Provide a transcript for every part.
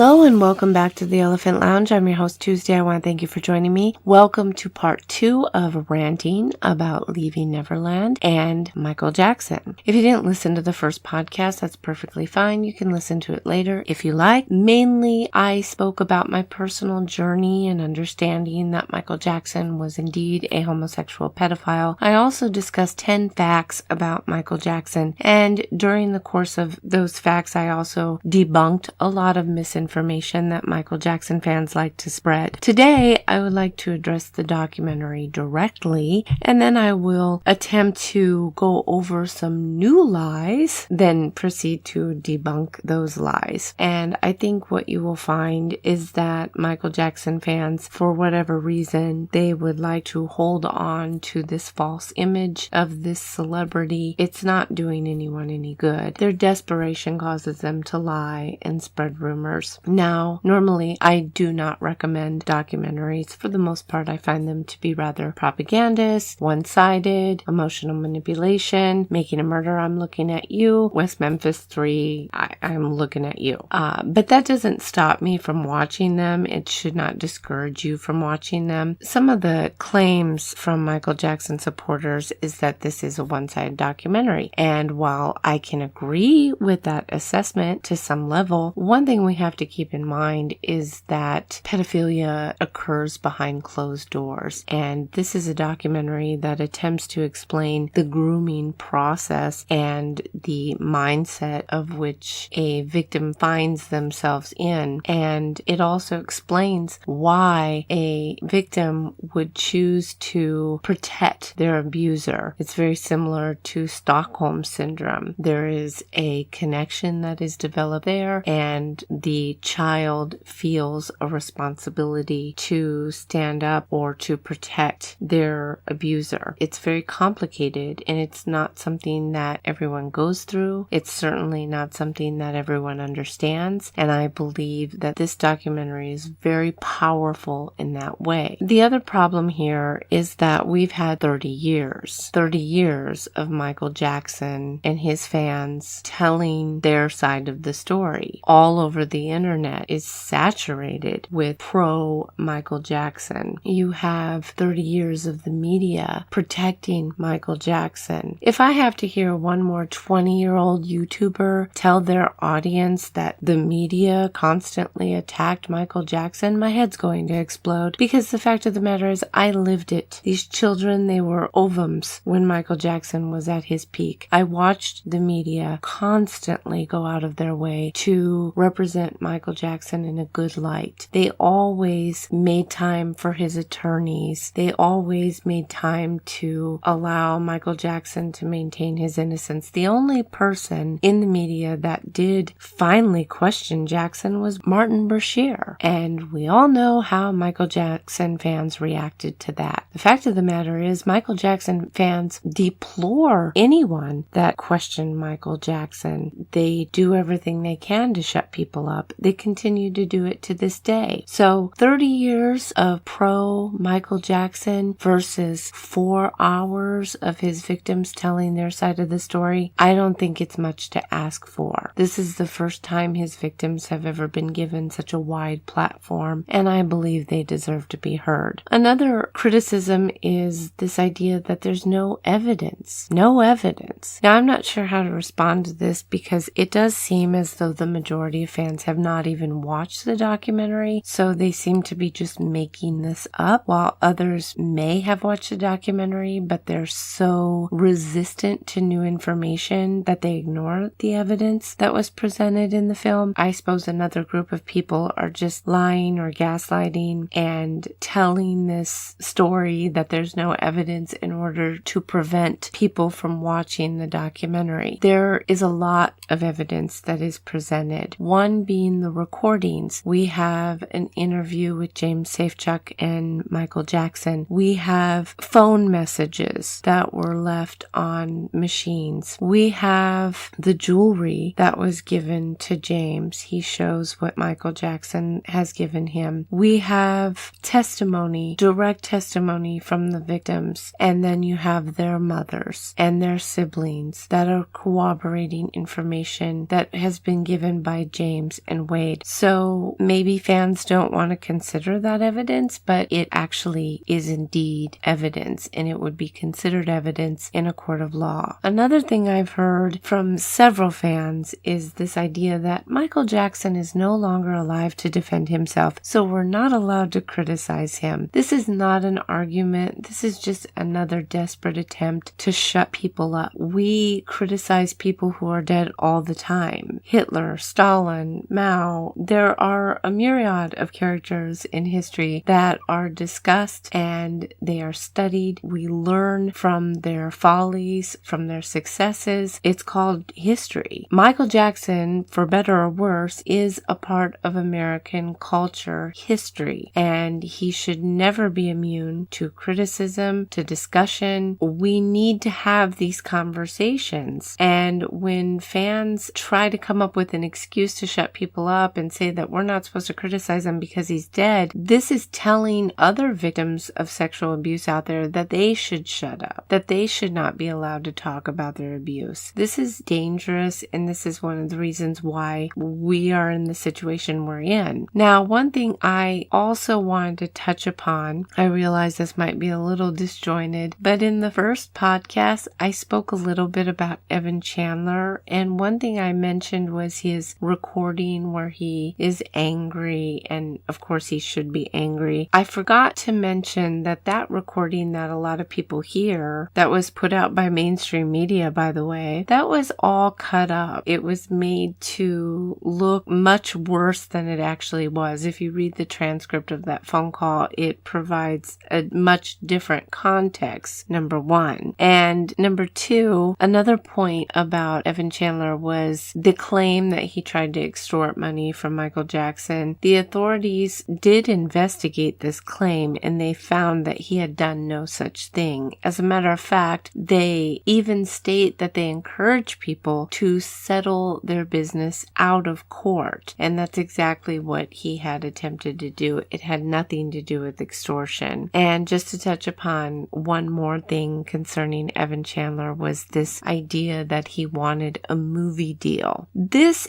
Hello and welcome back to the Elephant Lounge. I'm your host Tuesday. I want to thank you for joining me. Welcome to part 2 of ranting about Leaving Neverland and Michael Jackson. If you didn't listen to the first podcast, that's perfectly fine. You can listen to it later if you like. Mainly, I spoke about my personal journey and understanding that Michael Jackson was indeed a homosexual pedophile. I also discussed 10 facts about Michael Jackson, and during the course of those facts, I also debunked a lot of misinformation that Michael Jackson fans like to spread. Today, I would like to address the documentary directly, and then I will attempt to go over some new lies, then proceed to debunk those lies. And I think what you will find is that Michael Jackson fans, for whatever reason, they would like to hold on to this false image of this celebrity. It's not doing anyone any good. Their desperation causes them to lie and spread rumors. Now, normally I do not recommend documentaries. For the most part, I find them to be rather propagandist, one-sided, emotional manipulation, Making a Murder, I'm looking at you, West Memphis 3, I'm looking at you. But that doesn't stop me from watching them. It should not discourage you from watching them. Some of the claims from Michael Jackson supporters is that this is a one-sided documentary. And while I can agree with that assessment to some level, one thing we have to keep in mind is that pedophilia occurs behind closed doors. And this is a documentary that attempts to explain the grooming process and the mindset of which a victim finds themselves in. And it also explains why a victim would choose to protect their abuser. It's very similar to Stockholm Syndrome. There is a connection that is developed there, and the child feels a responsibility to stand up or to protect their abuser. It's very complicated, and it's not something that everyone goes through. It's certainly not something that everyone understands, and I believe that this documentary is very powerful in that way. The other problem here is that we've had 30 years of Michael Jackson and his fans telling their side of the story. All over the internet is saturated with pro Michael Jackson. You have 30 years of the media protecting Michael Jackson. If I have to hear one more 20-year-old YouTuber tell their audience that the media constantly attacked Michael Jackson, my head's going to explode, because the fact of the matter is I lived it. These children, they were ovums when Michael Jackson was at his peak. I watched the media constantly go out of their way to represent Michael Jackson in a good light. They always made time for his attorneys. They always made time to allow Michael Jackson to maintain his innocence. The only person in the media that did finally question Jackson was Martin Bashir. And we all know how Michael Jackson fans reacted to that. The fact of the matter is Michael Jackson fans deplore anyone that questioned Michael Jackson. They do everything they can to shut people up. They continue to do it to this day. So 30 years of pro Michael Jackson versus 4 hours of his victims telling their side of the story, I don't think it's much to ask for. This is the first time his victims have ever been given such a wide platform, and I believe they deserve to be heard. Another criticism is this idea that there's no evidence. No evidence. Now, I'm not sure how to respond to this because it does seem as though the majority of fans have not even watched the documentary, so they seem to be just making this up, while others may have watched the documentary, but they're so resistant to new information that they ignore the evidence that was presented in the film. I suppose another group of people are just lying or gaslighting and telling this story that there's no evidence in order to prevent people from watching the documentary. There is a lot of evidence that is presented. One being the recordings. We have an interview with James Safechuck and Michael Jackson. We have phone messages that were left on machines. We have the jewelry that was given to James. He shows what Michael Jackson has given him. We have testimony, direct testimony from the victims, and then you have their mothers and their siblings that are corroborating information that has been given by James and Wade made. So maybe fans don't want to consider that evidence, but it actually is indeed evidence, and it would be considered evidence in a court of law. Another thing I've heard from several fans is this idea that Michael Jackson is no longer alive to defend himself, so we're not allowed to criticize him. This is not an argument. This is just another desperate attempt to shut people up. We criticize people who are dead all the time. Hitler, Stalin, Mao. There are a myriad of characters in history that are discussed and they are studied. We learn from their follies, from their successes. It's called history. Michael Jackson, for better or worse, is a part of American culture history, and he should never be immune to criticism, to discussion. We need to have these conversations, and when fans try to come up with an excuse to shut people up and say that we're not supposed to criticize him because he's dead, this is telling other victims of sexual abuse out there that they should shut up, that they should not be allowed to talk about their abuse. This is dangerous, and this is one of the reasons why we are in the situation we're in. Now, one thing I also wanted to touch upon, I realize this might be a little disjointed, but in the first podcast, I spoke a little bit about Evan Chandler, and one thing I mentioned was his recording where he is angry, and of course he should be angry. I forgot to mention that that recording that a lot of people hear, that was put out by mainstream media, by the way, that was all cut up. It was made to look much worse than it actually was. If you read the transcript of that phone call, it provides a much different context, number one. And number two, another point about Evan Chandler was the claim that he tried to extort money from Michael Jackson. The authorities did investigate this claim, and they found that he had done no such thing. As a matter of fact, they even state that they encourage people to settle their business out of court, and that's exactly what he had attempted to do. It had nothing to do with extortion. And just to touch upon one more thing concerning Evan Chandler was this idea that he wanted a movie deal. This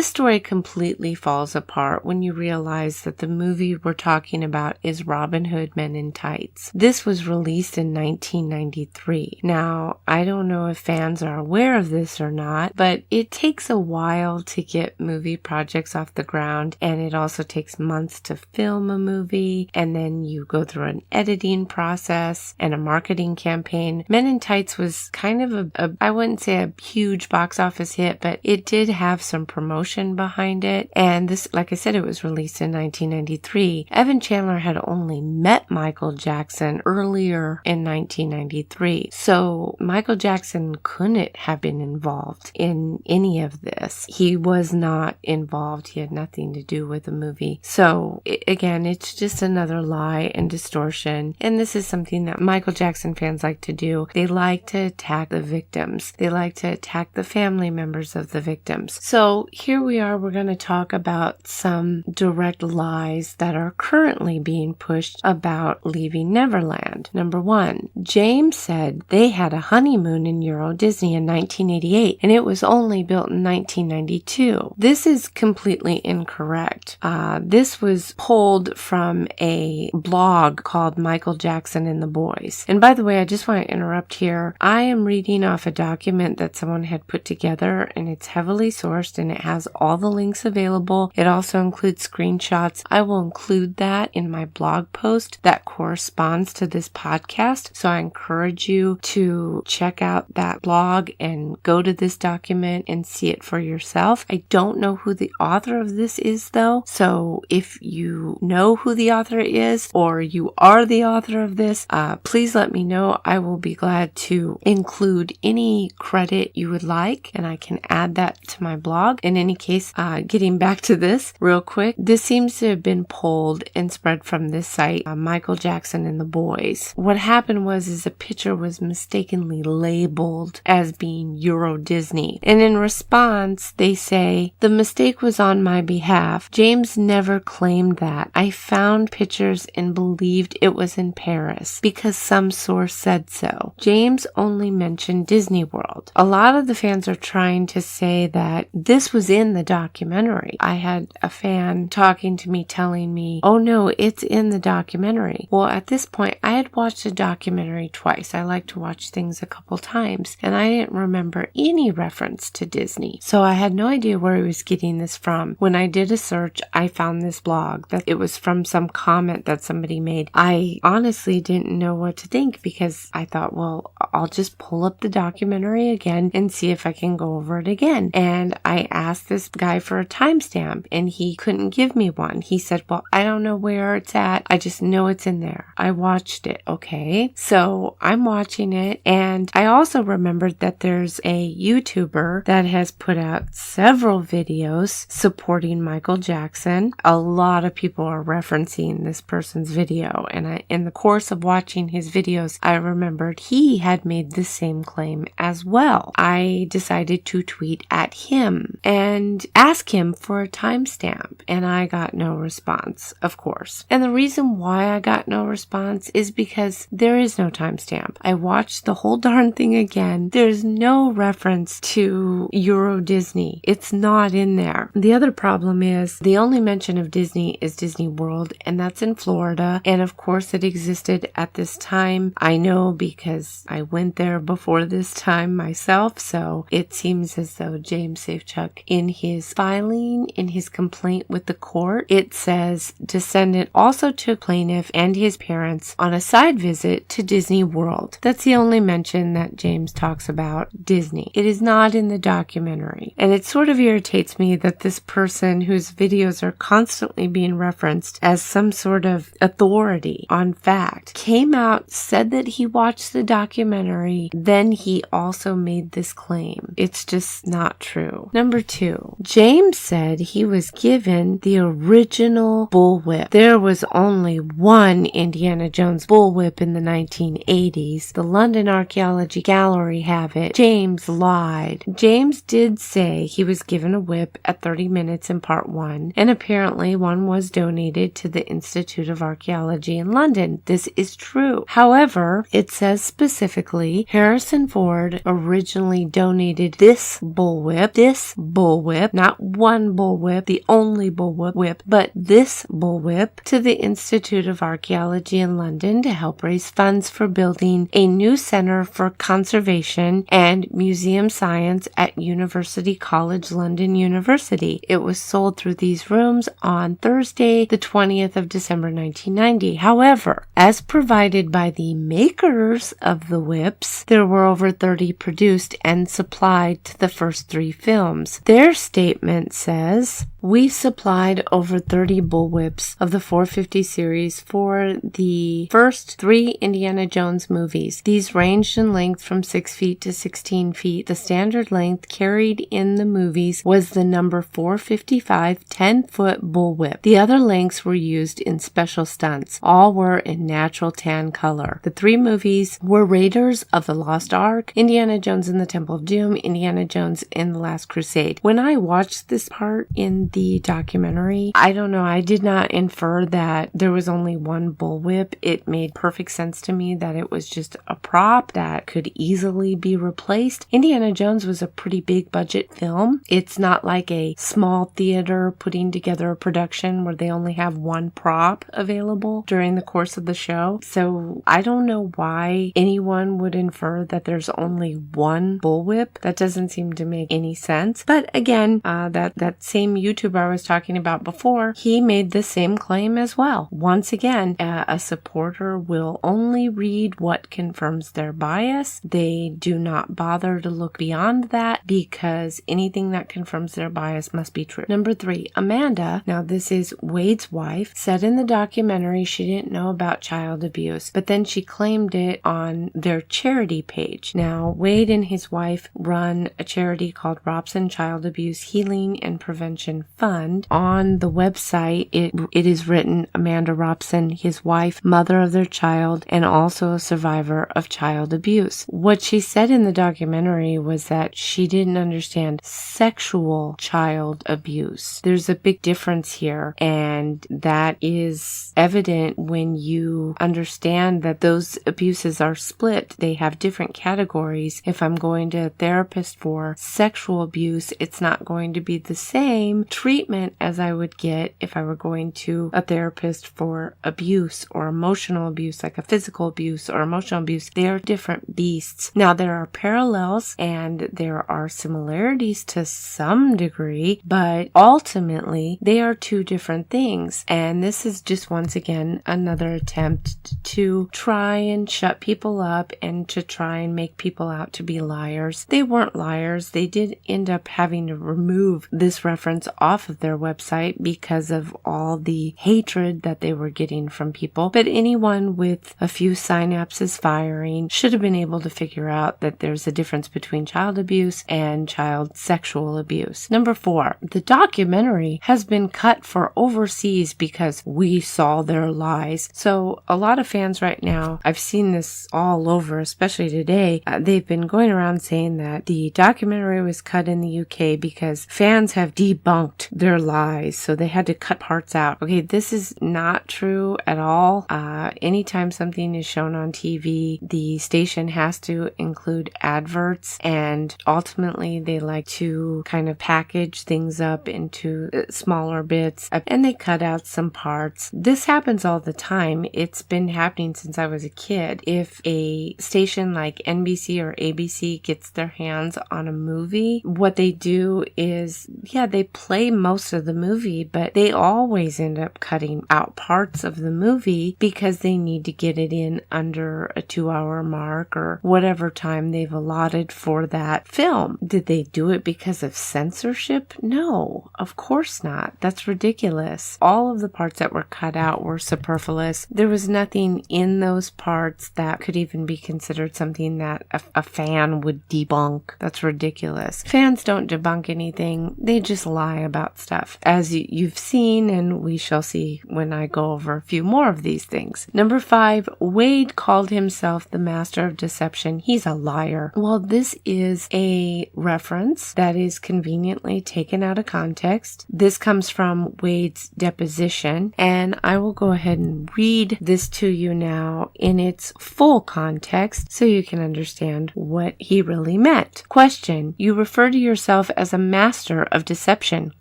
story completely falls apart when you realize that the movie we're talking about is Robin Hood Men in Tights. This was released in 1993. Now, I don't know if fans are aware of this or not, but it takes a while to get movie projects off the ground, and it also takes months to film a movie, and then you go through an editing process and a marketing campaign. Men in Tights was kind of I wouldn't say a huge box office hit, but it did have some promotion behind it. And this, like I said, it was released in 1993. Evan Chandler had only met Michael Jackson earlier in 1993. So Michael Jackson couldn't have been involved in any of this. He was not involved. He had nothing to do with the movie. So again, it's just another lie and distortion. And this is something that Michael Jackson fans like to do. They like to attack the victims. They like to attack the family members of the victims. So here we are. We're going to talk about some direct lies that are currently being pushed about leaving Neverland. Number one, James said they had a honeymoon in Euro Disney in 1988, and it was only built in 1992. This is completely incorrect. This was pulled from a blog called Michael Jackson and the Boys. And by the way, I just want to interrupt here. I am reading off a document that someone had put together, and it's heavily sourced, and it has all the links available. It also includes screenshots. I will include that in my blog post that corresponds to this podcast. So I encourage you to check out that blog and go to this document and see it for yourself. I don't know who the author of this is though. So if you know who the author is, or you are the author of this, please let me know. I will be glad to include any credit you would like, and I can add that to my blog. In any case, getting back to this real quick, this seems to have been pulled and spread from this site, Michael Jackson and the Boys. What happened was a picture was mistakenly labeled as being Euro Disney, and in response they say, "The mistake was on my behalf. James never claimed that. I found pictures and believed it was in Paris because some source said so. James only mentioned Disney World." A lot of the fans are trying to say that this was in the document documentary. I had a fan talking to me telling me, oh no, it's in the documentary. Well, at this point, I had watched a documentary twice. I like to watch things a couple times, and I didn't remember any reference to Disney. So I had no idea where he was getting this from. When I did a search, I found this blog that it was from some comment that somebody made. I honestly didn't know what to think because I thought, well, I'll just pull up the documentary again and see if I can go over it again. And I asked this guy for a timestamp and he couldn't give me one. He said, well, I don't know where it's at. I just know it's in there. I watched it. Okay. So I'm watching it, and I also remembered that there's a YouTuber that has put out several videos supporting Michael Jackson. A lot of people are referencing this person's video, and in the course of watching his videos, I remembered he had made the same claim as well. I decided to tweet at him and ask him for a timestamp, and I got no response, of course. And the reason why I got no response is because there is no timestamp. I watched the whole darn thing again. There's no reference to Euro Disney. It's not in there. The other problem is the only mention of Disney is Disney World, and that's in Florida. And of course it existed at this time. I know because I went there before this time myself, so it seems as though James Safechuck, in his filing, in his complaint with the court, it says descendant also took plaintiff and his parents on a side visit to Disney World. That's the only mention that James talks about Disney. It is not in the documentary. And it sort of irritates me that this person whose videos are constantly being referenced as some sort of authority on fact came out, said that he watched the documentary, then he also made this claim. It's just not true. Number 2, James said he was given the original bullwhip. There was only one Indiana Jones bullwhip in the 1980s. The London Archaeology Gallery have it. James lied. James did say he was given a whip at 30 minutes in part 1, and apparently one was donated to the Institute of Archaeology in London. This is true. However, it says specifically Harrison Ford originally donated this bullwhip, not one bullwhip, the only bullwhip, but this bullwhip to the Institute of Archaeology in London to help raise funds for building a new center for conservation and museum science at University College London University. It was sold through these rooms on Thursday, the 20th of December 1990. However, as provided by the makers of the whips, there were over 30 produced and supplied to the first 3 films. Their statement says, we supplied over 30 bullwhips of the 450 series for the first 3 Indiana Jones movies. These ranged in length from 6 feet to 16 feet. The standard length carried in the movies was the number 455 10-foot bullwhip. The other lengths were used in special stunts. All were in natural tan color. The 3 movies were Raiders of the Lost Ark, Indiana Jones and the Temple of Doom, Indiana Jones and the Last Crusade. When I watched this part in the documentary, I don't know, I did not infer that there was only one bullwhip. It made perfect sense to me that it was just a prop that could easily be replaced. Indiana Jones was a pretty big budget film. It's not like a small theater putting together a production where they only have one prop available during the course of the show. So I don't know why anyone would infer that there's only one bullwhip. That doesn't seem to make any sense. But again, that same YouTuber I was talking about before, he made the same claim as well. Once again, a supporter will only read what confirms their bias. They do not bother to look beyond that because anything that confirms their bias must be true. Number 3, Amanda, now this is Wade's wife, said in the documentary she didn't know about child abuse, but then she claimed it on their charity page. Now, Wade and his wife run a charity called Robson Child Abuse Healing and Prevention Fund. On the website, it is written Amanda Robson, his wife, mother of their child, and also a survivor of child abuse. What she said in the documentary was that she didn't understand sexual child abuse. There's a big difference here, and that is evident when you understand that those abuses are split. They have different categories. If I'm going to a therapist for sexual abuse, it's not going to be the same treatment as I would get if I were going to a therapist for abuse or emotional abuse, like a physical abuse or emotional abuse. They are different beasts. Now, there are parallels and there are similarities to some degree, but ultimately they are two different things. And this is just once again another attempt to try and shut people up and to try and make people out to be liars. They weren't liars. They did end up having to remove this reference off of their website because of all the hatred that they were getting from people. But anyone with a few synapses firing should have been able to figure out that there's a difference between child abuse and child sexual abuse. Number 4, the documentary has been cut for overseas because we saw their lies. So a lot of fans right now, I've seen this all over, especially today, they've been going around saying that the documentary was cut in the UK because fans have debunked their lies, so they had to cut parts out. Okay, this is not true at all. Anytime something is shown on TV, the station has to include adverts, and ultimately they like to kind of package things up into smaller bits, and they cut out some parts. This happens all the time. It's been happening since I was a kid. If a station like NBC or ABC gets their hands on a movie, what they do is, they play most of the movie, but they always end up cutting out parts of the movie because they need to get it in under a 2-hour mark or whatever time they've allotted for that film. Did they do it because of censorship? No, of course not. That's ridiculous. All of the parts that were cut out were superfluous. There was nothing in those parts that could even be considered something that a fan would debunk. That's ridiculous. Fans don't debunk anything. They just lie about stuff, as you've seen, and we shall see when I go over a few more of these things. Number 5, Wade called himself the master of deception. He's a liar. Well, this is a reference that is conveniently taken out of context. This comes from Wade's deposition, and I will go ahead and read this to you now in its full context so you can understand what he really meant. Question: you refer to yourself as a master of deception,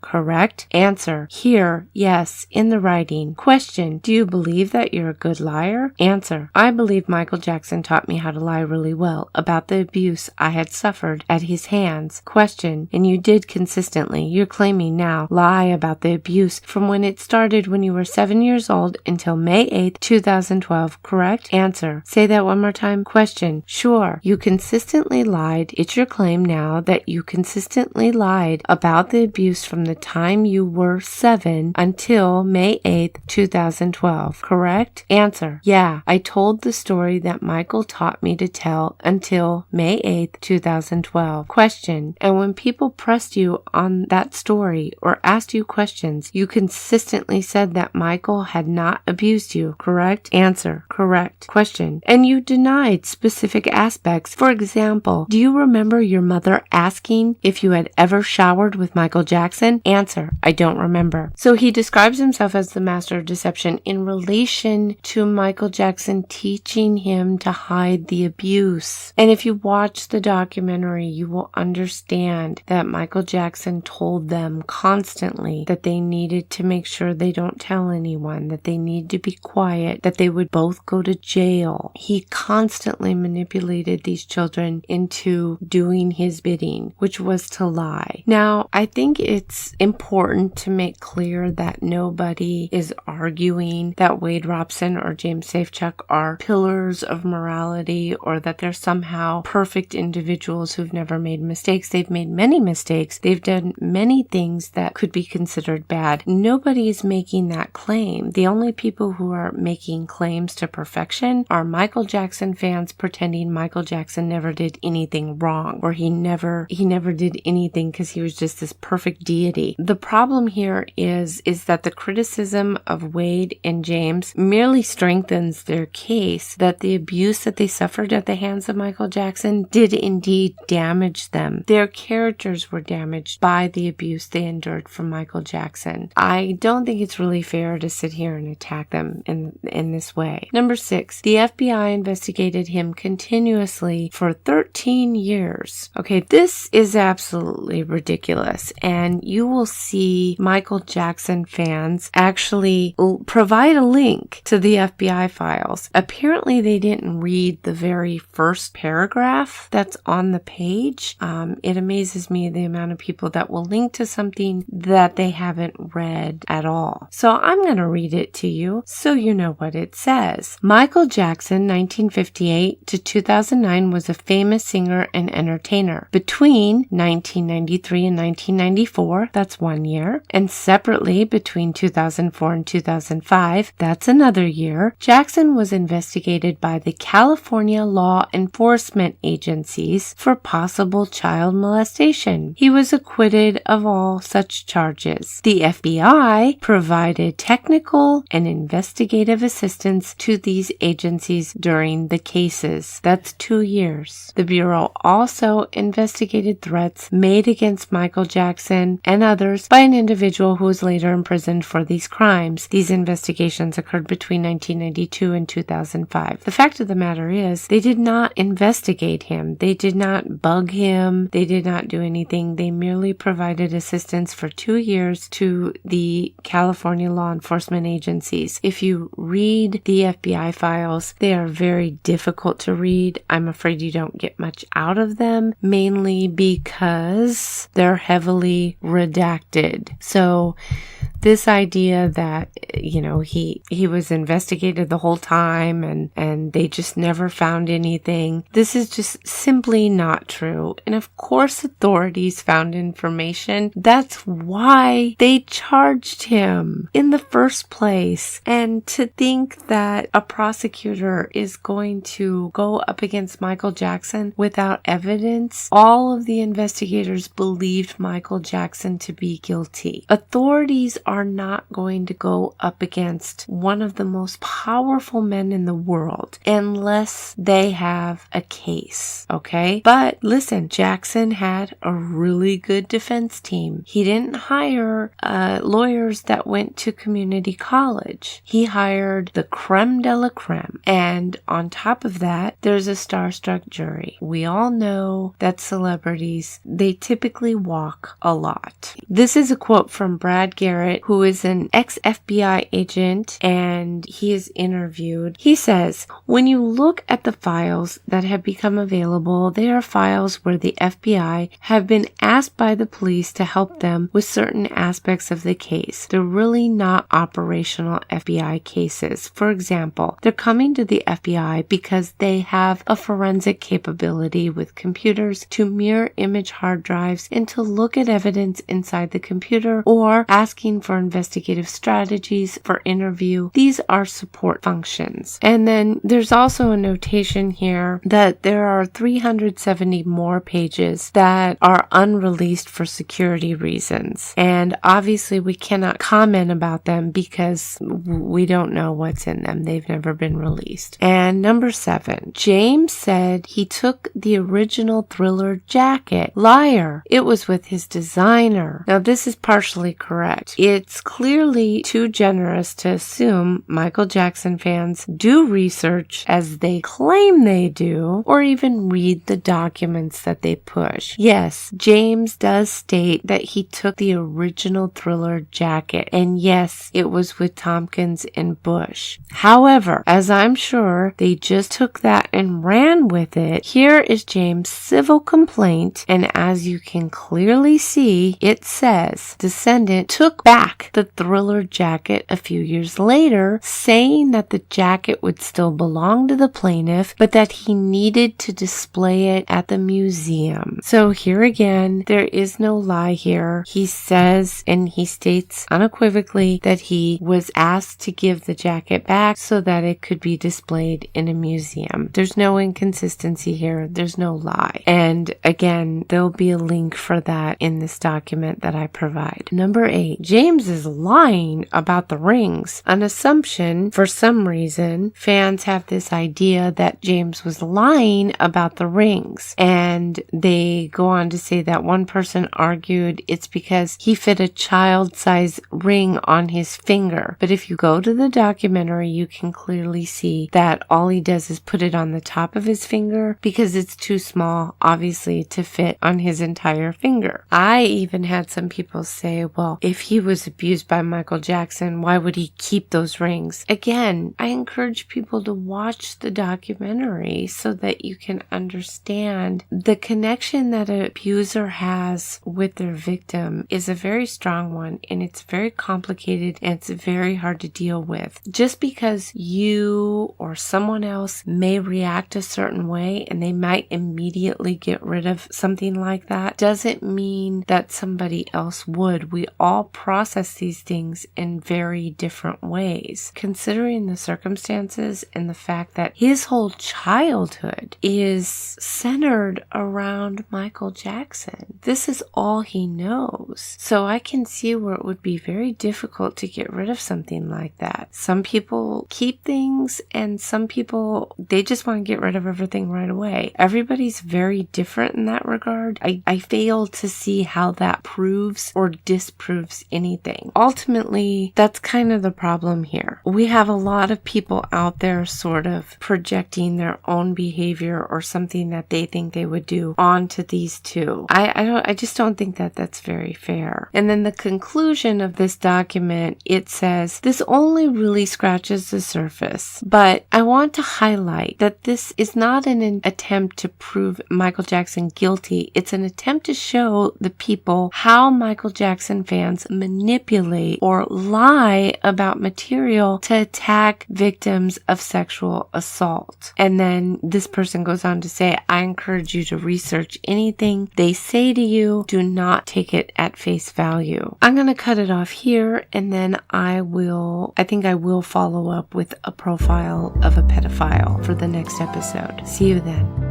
correct? Answer: here, yes, in the writing. Question: do you believe that you're a good liar? Answer: I believe Michael Jackson taught me how to lie really well about the abuse I had suffered at his hands. Question: and you did consistently, you're claiming now, lie about the abuse from when it started when you were 7 years old until May 8th, 2012, correct? Answer: say that one more time. Question: sure, you consistently lied. It's your claim now that you consistently lied about the abuse from the time you were 7 until May 8th, 2012, correct? Answer: yeah, I told the story that Michael taught me to tell until May 8th, 2012. Question: and when people pressed you on that story or asked you questions, you consistently said that Michael had not abused you, correct? Answer: correct. Question: and you denied specific aspects. For example, do you remember your mother asking if you had ever showered with Michael Jackson? Answer: I don't remember. So he describes himself as the master of deception in relation to Michael Jackson teaching him to hide the abuse. And if you watch the documentary, you will understand that Michael Jackson told them constantly that they needed to make sure they don't tell anyone, that they need to be quiet, that they would both go to jail. He constantly manipulated these children into doing his bidding, which was to lie. Now, I think it's important to make clear that nobody is arguing that Wade Robson or James Safechuck are pillars of morality or that they're somehow perfect individuals who've never made mistakes. They've made many mistakes. They've done many things that could be considered bad. Nobody is making that claim. The only people who are making claims to perfection are Michael Jackson fans pretending Michael Jackson never did anything wrong, or he never did anything because he was just this perfect deity. The problem here is that the criticism of Wade and James merely strengthens their case that the abuse that they suffered at the hands of Michael Jackson did indeed damage them. Their characters were damaged by the abuse they endured from Michael Jackson. I don't think it's really fair to sit here and attack them in this way. Number 6, the FBI investigated him continuously for 13 years. Okay, this is absolutely ridiculous, and you will see Michael Jackson fans actually provide a link to the FBI files. Apparently, they didn't read the very first paragraph that's on the page. It amazes me the amount of people that will link to something that they haven't read at all. So I'm going to read it to you so you know what it says. Michael Jackson, 1958 to 2009, was a famous singer and entertainer. Between 1993 and 1994, that's 1 year, and separately between 2004 and 2005, that's another year, Jackson was investigated by the California law enforcement agencies for possible child molestation. He was acquitted of all such charges. The FBI provided technical and investigative assistance to these agencies during the cases. That's 2 years. The Bureau also investigated threats made against Michael Jackson and others by an individual who was later imprisoned for these crimes. These investigations occurred between 1992 and 2005. The fact of the matter is, they did not investigate him. They did not bug him. They did not do anything. They merely provided assistance for 2 years to the California law enforcement agencies. If you read the FBI files, they are very difficult to read. I'm afraid you don't get much out of them, mainly because they're heavily redacted. So this idea that, he was investigated the whole time and they just never found anything, this is just simply not true. And of course, authorities found information. That's why they charged him in the first place. And to think that a prosecutor is going to go up against Michael Jackson without evidence, all of the investigators believed Michael Jackson to be guilty. Authorities are not going to go up against one of the most powerful men in the world unless they have a case, okay? But listen, Jackson had a really good defense team. He didn't hire lawyers that went to community college. He hired the creme de la creme. And on top of that, there's a starstruck jury. We all know that celebrities, they typically walk a lot. This is a quote from Brad Garrett, who is an ex-FBI agent, and he is interviewed. He says, "When you look at the files that have become available, they are files where the FBI have been asked by the police to help them with certain aspects of the case. They're really not operational FBI cases. For example, they're coming to the FBI because they have a forensic capability with computers to mirror image hard drives and to look at evidence inside the computer, or asking for investigative strategies for interview. These are support functions." And then there's also a notation here that there are 370 more pages that are unreleased for security reasons. And obviously we cannot comment about them because we don't know what's in them. They've never been released. And number 7, James said he took the original Thriller jacket. Liar. It was with his designer. Now this is partially correct. It's clearly too generous to assume Michael Jackson fans do research as they claim they do, or even read the documents that they push. Yes, James does state that he took the original Thriller jacket, and yes, it was with Tompkins and Bush. However, as I'm sure they just took that and ran with it, here is James' civil complaint, and as you can clearly see, it says, "Descendant took back the Thriller jacket a few years later, saying that the jacket would still belong to the plaintiff, but that he needed to display it at the museum." So here again, there is no lie here. He says, and he states unequivocally, that he was asked to give the jacket back so that it could be displayed in a museum. There's no inconsistency here. There's no lie. And again, there'll be a link for that in this document that I provide. Number 8, James is lying about the rings. An assumption, for some reason, fans have this idea that James was lying about the rings. And they go on to say that one person argued it's because he fit a child-size ring on his finger. But if you go to the documentary, you can clearly see that all he does is put it on the top of his finger because it's too small, obviously, to fit on his entire finger. I even had had some people say, well, if he was abused by Michael Jackson, why would he keep those rings? Again, I encourage people to watch the documentary so that you can understand the connection that an abuser has with their victim is a very strong one, and it's very complicated and it's very hard to deal with. Just because you or someone else may react a certain way and they might immediately get rid of something like that doesn't mean that somebody else would. We all process these things in very different ways. Considering the circumstances and the fact that his whole childhood is centered around Michael Jackson. This is all he knows. So I can see where it would be very difficult to get rid of something like that. Some people keep things and some people, they just want to get rid of everything right away. Everybody's very different in that regard. I fail to see how that proves or disproves anything. Ultimately, that's kind of the problem here. We have a lot of people out there sort of projecting their own behavior or something that they think they would do onto these two. I just don't think that that's very fair. And then the conclusion of this document, it says, this only really scratches the surface, but I want to highlight that this is not an attempt to prove Michael Jackson guilty. It's an attempt to show the people how Michael Jackson fans manipulate or lie about material to attack victims of sexual assault. And then this person goes on to say, I encourage you to research anything they say to you. Do not take it at face value. I'm going to cut it off here, and then I think I will follow up with a profile of a pedophile for the next episode. See you then.